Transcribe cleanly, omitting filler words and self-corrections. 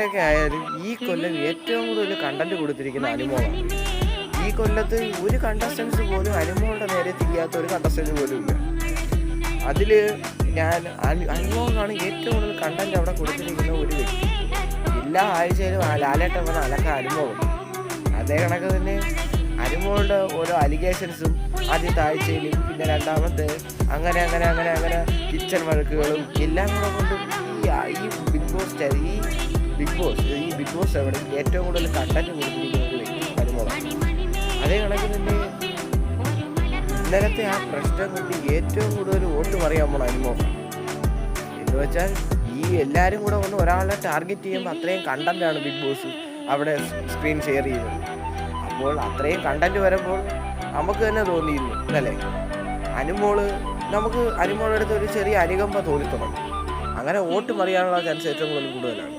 ഒക്കെ ആയാലും ഈ കൊല്ലം ഏറ്റവും കൂടുതൽ കണ്ടന്റ് കൊടുത്തിരിക്കുന്ന അനുമോളാണ്. ഈ കൊല്ലത്ത് ഒരു കണ്ടസ്റ്റൻസ് പോലും അനുമോളുടെ നേരെ തിരിയാത്ത ഒരു കണ്ടസ്റ്റൻസ് പോലും ഇല്ല. അതിൽ ഞാൻ അനുമോളാണ് ഏറ്റവും കൂടുതൽ കണ്ടന്റ് അവിടെ കൊടുത്തിരിക്കുന്ന ഒരു വ്യക്തി. എല്ലാ ആഴ്ചയിലും ലാലേട്ടൻ വന്ന അലക്ക അനുമോളും. അതേ കണക്ക് തന്നെ അനുമോളുടെ ഓരോ അലിഗേഷൻസും ആദ്യത്തെ ആഴ്ചയിലും പിന്നെ രണ്ടാമത്തെ അങ്ങനെ അങ്ങനെ അങ്ങനെ അങ്ങനെ കിച്ചൺ വഴക്കുകളും എല്ലാം കൂടെ കൊണ്ടും ഈ ബിഗ് ബോസ് എവിടെ ഏറ്റവും കൂടുതൽ കണ്ടന്റ് കൊടുത്തിരിക്കുന്ന ഒരു വ്യക്തി അനുമോളാണ്. അതേ കണക്ക് തന്നെ ഇന്നലത്തെ ആ പ്രശ്നം കൊണ്ട് ഏറ്റവും കൂടുതൽ വോട്ട് പറയാൻ പോണ അനുമോളാണ്. എന്ന് വെച്ചാൽ ഈ എല്ലാവരും കൂടെ ഒന്ന് ഒരാളെ ടാർഗറ്റ് ചെയ്യുമ്പോൾ അത്രയും കണ്ടന്റാണ് ബിഗ് ബോസ് അവിടെ സ്ക്രീൻ ഷെയർ ചെയ്യുന്നത്. അപ്പോൾ അത്രയും കണ്ടന്റ് വരുമ്പോൾ നമുക്ക് തന്നെ തോന്നിയിരുന്നു അല്ലേ, നമുക്ക് അനുമോളുടെ അടുത്ത് ഒരു ചെറിയ അനുകമ്പ തോന്നി തുടങ്ങും. അങ്ങനെ വോട്ട് മറിയാനുള്ള ചാൻസ് ഏറ്റവും കൂടുതലാണ്.